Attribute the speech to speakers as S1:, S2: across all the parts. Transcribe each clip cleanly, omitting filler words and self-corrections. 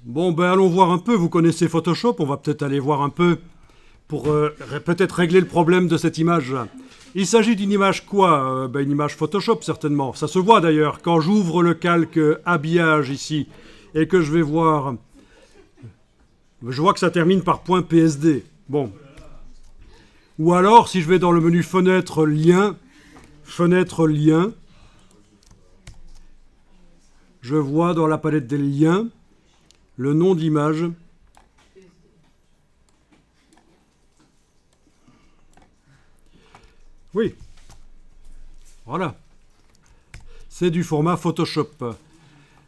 S1: Bon, ben allons voir un peu. Vous connaissez Photoshop, on va peut-être aller voir un peu pour peut-être régler le problème de cette image. Il s'agit d'une image quoi Une image Photoshop, certainement. Ça se voit d'ailleurs. Quand j'ouvre le calque habillage ici et que je vais voir... Je vois que ça termine par .psd. Bon. Ou alors, si je vais dans le menu fenêtre, lien, je vois dans la palette des liens le nom de l'image. Oui. Voilà. C'est du format Photoshop.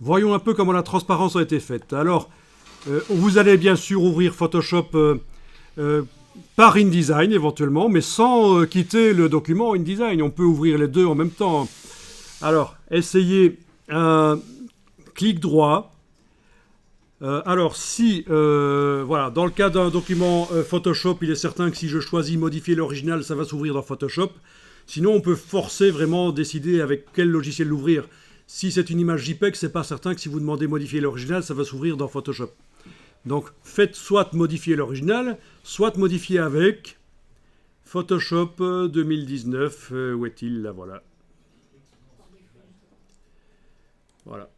S1: Voyons un peu comment la transparence a été faite. Alors, vous allez bien sûr ouvrir Photoshop par InDesign éventuellement, mais sans quitter le document InDesign. On peut ouvrir les deux en même temps. Alors, essayez un clic droit. Alors, si, voilà, dans le cas d'un document Photoshop, il est certain que si je choisis modifier l'original, ça va s'ouvrir dans Photoshop. Sinon, on peut forcer vraiment décider avec quel logiciel l'ouvrir. Si c'est une image JPEG, c'est pas certain que si vous demandez modifier l'original, ça va s'ouvrir dans Photoshop. Donc, faites soit modifier l'original, soit modifier avec Photoshop 2019. Où est-il là? Voilà. Voilà.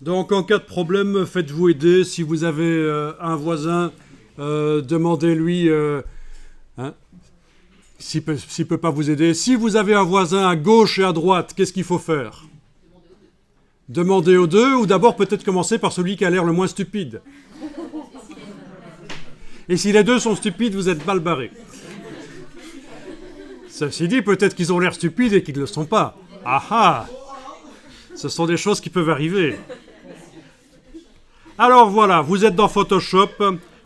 S1: Donc, en cas de problème, faites-vous aider. Si vous avez un voisin, demandez-lui s'il ne peut pas vous aider. Si vous avez un voisin à gauche et à droite, qu'est-ce qu'il faut faire? Demandez aux deux, ou d'abord peut-être commencer par celui qui a l'air le moins stupide. Et si les deux sont stupides, vous êtes mal barré. Ceci dit, peut-être qu'ils ont l'air stupides et qu'ils ne le sont pas. Ah ah! Ce sont des choses qui peuvent arriver. Alors voilà, vous êtes dans Photoshop,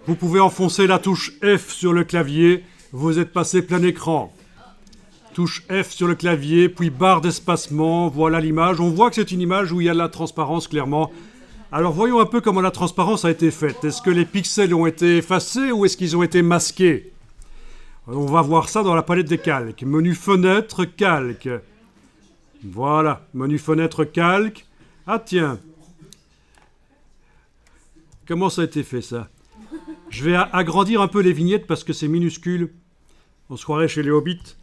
S1: vous pouvez enfoncer la touche F sur le clavier, vous êtes passé plein écran. Touche F sur le clavier, puis barre d'espacement, voilà l'image. On voit que c'est une image où il y a de la transparence clairement. Alors voyons un peu comment la transparence a été faite. Est-ce que les pixels ont été effacés ou est-ce qu'ils ont été masqués? On va voir ça dans la palette des calques. Menu fenêtre, calque. Voilà, menu fenêtre, calque. Ah tiens. Comment ça a été fait ça? Je vais agrandir un peu les vignettes parce que c'est minuscule. On se croirait chez les hobbits.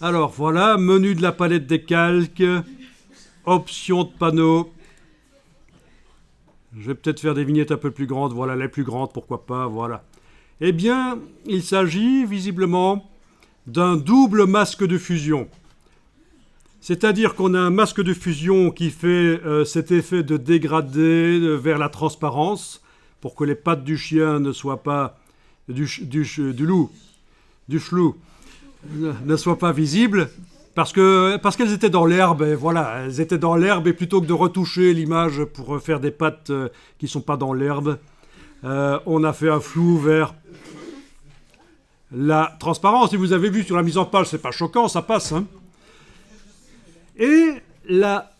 S1: Alors voilà, menu de la palette des calques. Options de panneau. Je vais peut-être faire des vignettes un peu plus grandes. Voilà, les plus grandes, pourquoi pas, voilà. Eh bien, il s'agit visiblement d'un double masque de fusion. C'est-à-dire qu'on a un masque de fusion qui fait cet effet de dégradé vers la transparence pour que les pattes du chien ne soient pas du chelou, ne soient pas visibles parce qu'elles étaient dans l'herbe. Et voilà, elles étaient dans l'herbe et plutôt que de retoucher l'image pour faire des pattes qui ne sont pas dans l'herbe, on a fait un flou vers la transparence. Si vous avez vu sur la mise en page, c'est pas choquant, ça passe, hein. Et la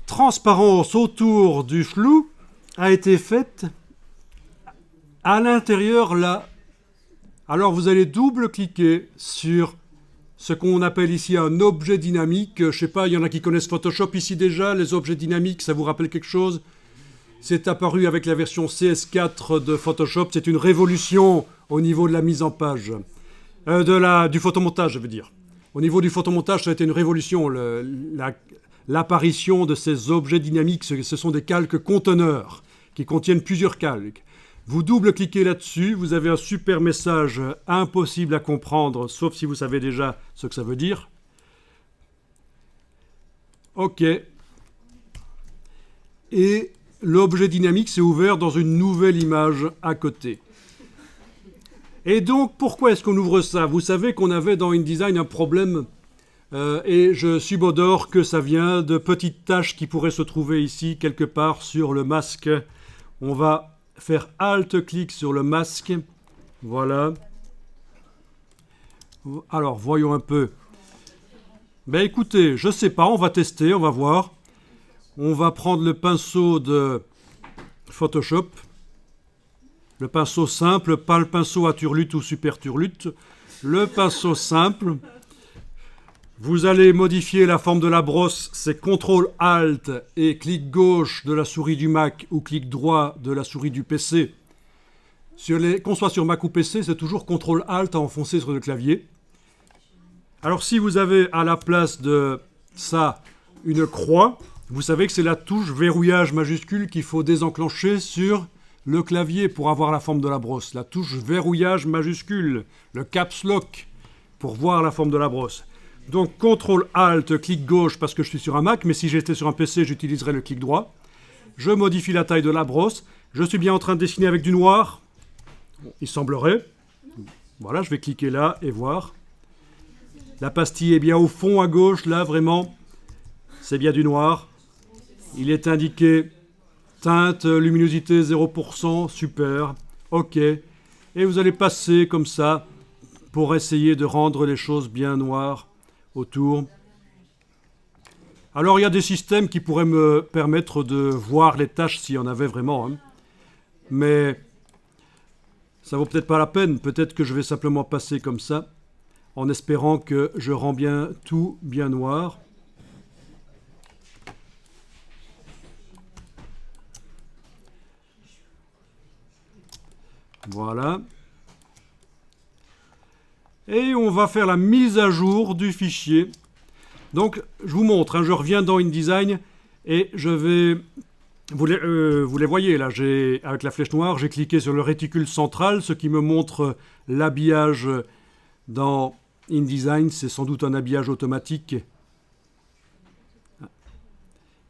S1: transparence autour du flou a été faite à l'intérieur là. Alors vous allez double-cliquer sur ce qu'on appelle ici un objet dynamique. Je ne sais pas, il y en a qui connaissent Photoshop ici déjà. Les objets dynamiques, ça vous rappelle quelque chose? C'est apparu avec la version CS4 de Photoshop. C'est une révolution au niveau de la mise en page. Du photomontage, je veux dire. Au niveau du photomontage, ça a été une révolution. L'apparition de ces objets dynamiques, ce sont des calques conteneurs qui contiennent plusieurs calques. Vous double-cliquez là-dessus, vous avez un super message impossible à comprendre, sauf si vous savez déjà ce que ça veut dire. OK. Et l'objet dynamique s'est ouvert dans une nouvelle image à côté. Et donc, pourquoi est-ce qu'on ouvre ça? Vous savez qu'on avait dans InDesign un problème, et je subodore que ça vient de petites taches qui pourraient se trouver ici, quelque part, sur le masque. On va faire Alt-clic sur le masque. Voilà. Alors, voyons un peu. Ben écoutez, je sais pas, on va tester, on va voir. On va prendre le pinceau de Photoshop. Le pinceau simple, pas le pinceau à turlute ou super turlute. Le pinceau simple. Vous allez modifier la forme de la brosse, c'est CTRL-ALT et clic gauche de la souris du Mac ou clic droit de la souris du PC. Qu'on soit sur Mac ou PC, c'est toujours CTRL-ALT à enfoncer sur le clavier. Alors si vous avez à la place de ça une croix, vous savez que c'est la touche verrouillage majuscule qu'il faut désenclencher sur le clavier pour avoir la forme de la brosse. La touche verrouillage majuscule, le caps lock pour voir la forme de la brosse. Donc CTRL-ALT, clic gauche parce que je suis sur un Mac, mais si j'étais sur un PC, j'utiliserais le clic droit. Je modifie la taille de la brosse. Je suis bien en train de dessiner avec du noir. Il semblerait. Voilà, je vais cliquer là et voir. La pastille est bien au fond à gauche, là, vraiment. C'est bien du noir. Il est indiqué teinte, luminosité 0%, super. OK. Et vous allez passer comme ça pour essayer de rendre les choses bien noires autour. Alors, il y a des systèmes qui pourraient me permettre de voir les taches s'il y en avait vraiment. Hein. Mais ça vaut peut-être pas la peine. Peut-être que je vais simplement passer comme ça, en espérant que je rends bien tout bien noir. Voilà. Et on va faire la mise à jour du fichier. Donc, je vous montre, hein, je reviens dans InDesign et je vais... Vous les voyez là, avec la flèche noire, j'ai cliqué sur le réticule central, ce qui me montre l'habillage dans InDesign. C'est sans doute un habillage automatique.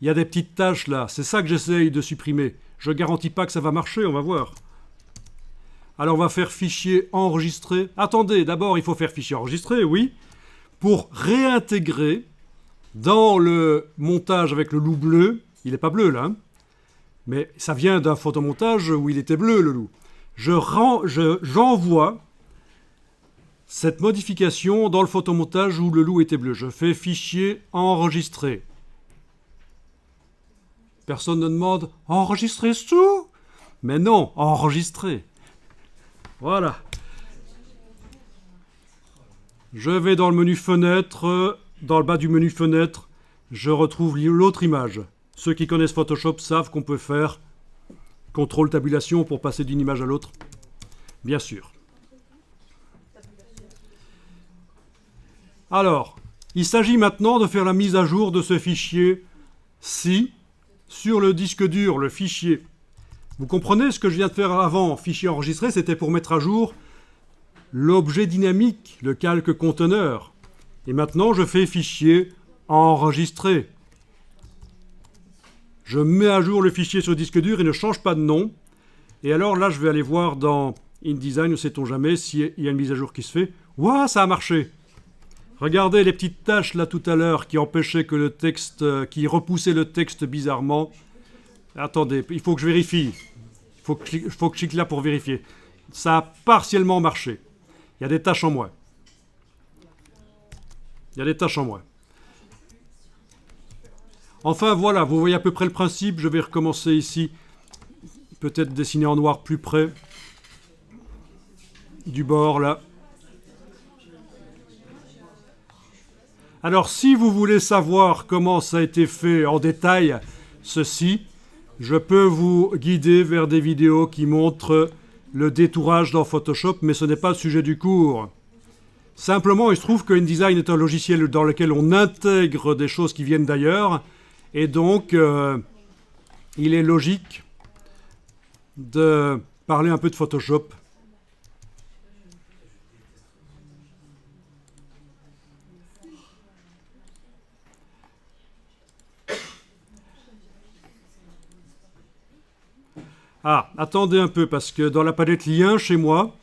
S1: Il y a des petites taches là, c'est ça que j'essaye de supprimer. Je ne garantis pas que ça va marcher, on va voir. Alors on va faire fichier enregistré. Attendez, d'abord il faut faire fichier enregistré, oui, pour réintégrer dans le montage avec le loup bleu. Il n'est pas bleu là, hein, mais ça vient d'un photomontage où il était bleu le loup. J'envoie cette modification dans le photomontage où le loup était bleu. Je fais fichier enregistré. Personne ne demande enregistrer sous? Mais non, enregistrer. Voilà. Je vais dans le menu fenêtre. Dans le bas du menu fenêtre, je retrouve l'autre image. Ceux qui connaissent Photoshop savent qu'on peut faire contrôle tabulation pour passer d'une image à l'autre. Bien sûr. Alors, il s'agit maintenant de faire la mise à jour de ce fichier-ci sur le disque dur, le fichier. Vous comprenez ce que je viens de faire avant, fichier enregistré, c'était pour mettre à jour l'objet dynamique, le calque conteneur. Et maintenant, je fais fichier enregistré. Je mets à jour le fichier sur le disque dur, il ne change pas de nom. Et alors là, je vais aller voir dans InDesign, ne sait-on jamais, s'il y a une mise à jour qui se fait. Ouah, ça a marché! Regardez les petites taches là tout à l'heure qui empêchaient que le texte, qui repoussaient le texte bizarrement. Attendez, il faut que je vérifie. Il faut que je clique là pour vérifier. Ça a partiellement marché. Il y a des tâches en moins. Il y a des tâches en moins. Enfin voilà, vous voyez à peu près le principe. Je vais recommencer ici. Peut-être dessiner en noir plus près du bord là. Alors si vous voulez savoir comment ça a été fait en détail, ceci, je peux vous guider vers des vidéos qui montrent le détourage dans Photoshop, mais ce n'est pas le sujet du cours. Simplement, il se trouve que InDesign est un logiciel dans lequel on intègre des choses qui viennent d'ailleurs, et donc il est logique de parler un peu de Photoshop. Ah, attendez un peu, parce que dans la palette lien, chez moi,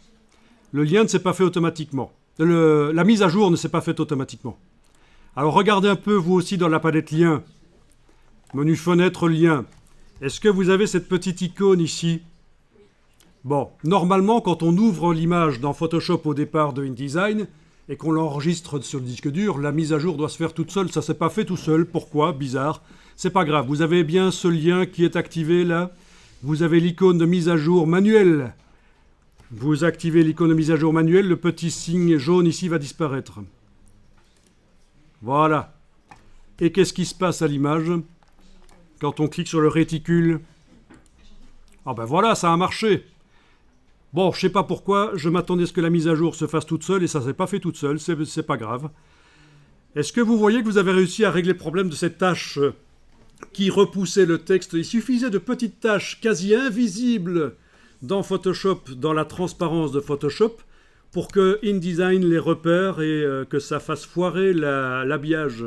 S1: le lien ne s'est pas fait automatiquement. La mise à jour ne s'est pas faite automatiquement. Alors regardez un peu, vous aussi, dans la palette lien. Menu fenêtre lien. Est-ce que vous avez cette petite icône ici? Bon, normalement, quand on ouvre l'image dans Photoshop au départ de InDesign, et qu'on l'enregistre sur le disque dur, la mise à jour doit se faire toute seule. Ça ne s'est pas fait tout seul. Pourquoi? Bizarre. C'est pas grave. Vous avez bien ce lien qui est activé là. Vous avez l'icône de mise à jour manuelle. Vous activez l'icône de mise à jour manuelle, le petit signe jaune ici va disparaître. Voilà. Et qu'est-ce qui se passe à l'image quand on clique sur le réticule? Ah ben voilà, ça a marché. Bon, je sais pas pourquoi, je m'attendais à ce que la mise à jour se fasse toute seule et ça s'est pas fait toute seule, c'est pas grave. Est-ce que vous voyez que vous avez réussi à régler le problème de cette tâche qui repoussait le texte? Il suffisait de petites taches quasi invisibles dans Photoshop, dans la transparence de Photoshop, pour que InDesign les repère et que ça fasse foirer l'habillage.